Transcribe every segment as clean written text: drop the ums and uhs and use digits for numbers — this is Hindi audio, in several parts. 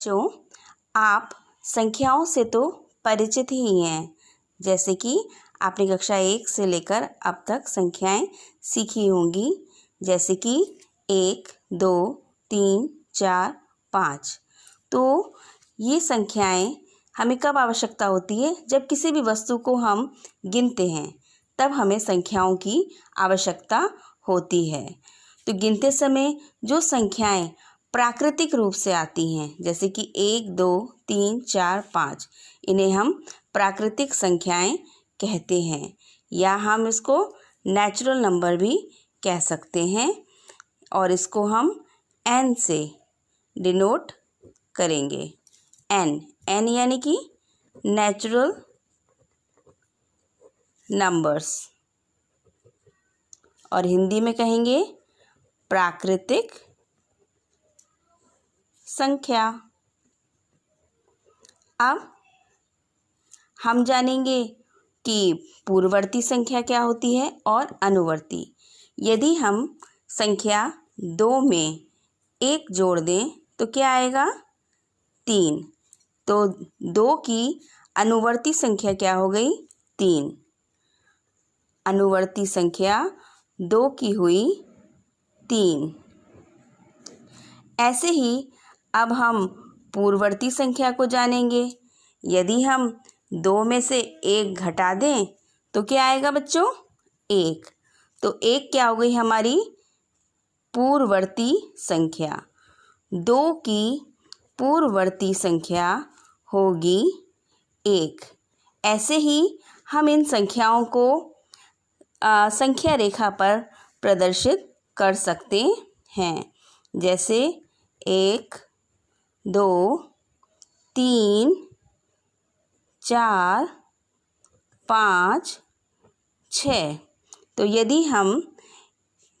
बच्चों, आप संख्याओं से तो परिचित ही हैं, जैसे कि आपने कक्षा 1 से लेकर अब तक संख्याएं सीखी होंगी, जैसे कि 1, 2, 3, 4, 5। तो ये संख्याएं हमें कब आवश्यकता होती है? जब किसी भी वस्तु को हम गिनते हैं, तब हमें संख्याओं की आवश्यकता होती है। तो गिनते समय जो संख्याएं प्राकृतिक रूप से आती हैं, जैसे कि 1, 2, 3, 4, 5, इन्हें हम प्राकृतिक संख्याएं कहते हैं, या हम इसको नेचुरल नंबर भी कह सकते हैं, और इसको हम n से डिनोट करेंगे। n यानी कि नेचुरल नंबर्स, और हिंदी में कहेंगे प्राकृतिक संख्या। अब हम जानेंगे कि पूर्ववर्ती संख्या क्या होती है और अनुवर्ती। यदि हम संख्या 2 में 1 जोड़ दें तो क्या आएगा? 3। तो 2 की अनुवर्ती संख्या क्या हो गई? 3। अनुवर्ती संख्या 2 की हुई 3। ऐसे ही अब हम पूर्ववर्ती संख्या को जानेंगे। यदि हम 2 में से 1 घटा दें तो क्या आएगा बच्चों? 1। तो 1 क्या हो गई हमारी पूर्ववर्ती संख्या। 2 की पूर्ववर्ती संख्या होगी 1। ऐसे ही हम इन संख्याओं को संख्या रेखा पर प्रदर्शित कर सकते हैं, जैसे 1, 2, 3, 4, 5, 6। तो यदि हम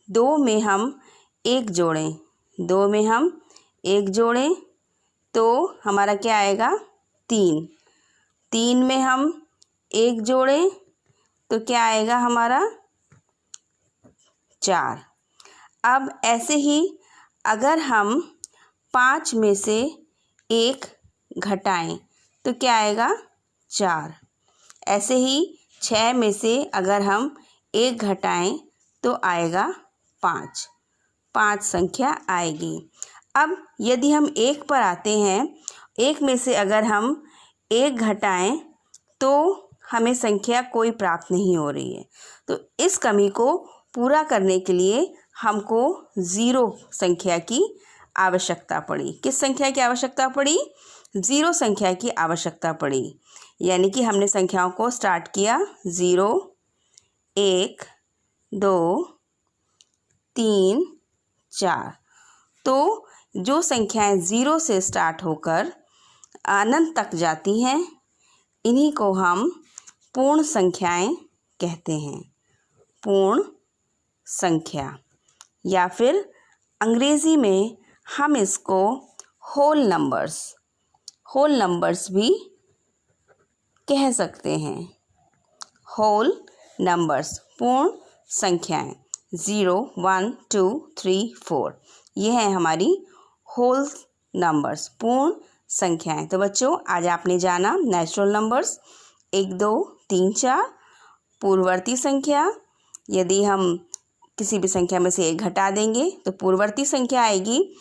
2 में हम 1 जोड़ें, 2 में हम 1 जोड़ें तो हमारा क्या आएगा? 3। 3 में हम 1 जोड़ें तो क्या आएगा हमारा? 4। अब ऐसे ही अगर हम 5 में से 1 घटाएं तो क्या आएगा? 4। ऐसे ही 6 में से अगर हम 1 घटाएं तो आएगा 5। 5 संख्या आएगी। अब यदि हम 1 पर आते हैं, 1 में से अगर हम 1 घटाएं तो हमें संख्या कोई प्राप्त नहीं हो रही है। तो इस कमी को पूरा करने के लिए हमको 0 संख्या की आवश्यकता पड़ी। किस संख्या की आवश्यकता पड़ी? 0 संख्या की आवश्यकता पड़ी। यानी कि हमने संख्याओं को स्टार्ट किया 0, 1, 2, 3, 4। तो जो संख्याएं 0 से स्टार्ट होकर अनंत तक जाती हैं, इन्हीं को हम पूर्ण संख्याएं कहते हैं। पूर्ण संख्या, या फिर अंग्रेज़ी में हम इसको होल नंबर्स भी कह सकते हैं। होल नंबर्स, पूर्ण संख्याएं 0, 1, 2, 3, 4, ये हैं हमारी होल नंबर्स, पूर्ण संख्याएं। तो बच्चों, आज आपने जाना नेचुरल नंबर्स 1, 2, 3, 4, पूर्ववर्ती संख्या। यदि हम किसी भी संख्या में से 1 घटा देंगे तो पूर्ववर्ती संख्या आएगी।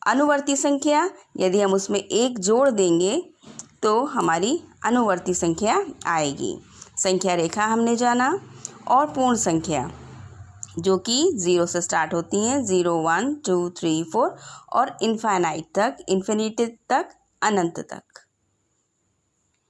अनुवर्ती संख्या, यदि हम उसमें 1 जोड़ देंगे तो हमारी अनुवर्ती संख्या आएगी। संख्या रेखा हमने जाना, और पूर्ण संख्या जो कि 0 से स्टार्ट होती हैं, 0, 1, 2, 3, 4 और इन्फिनिटी तक, अनंत तक।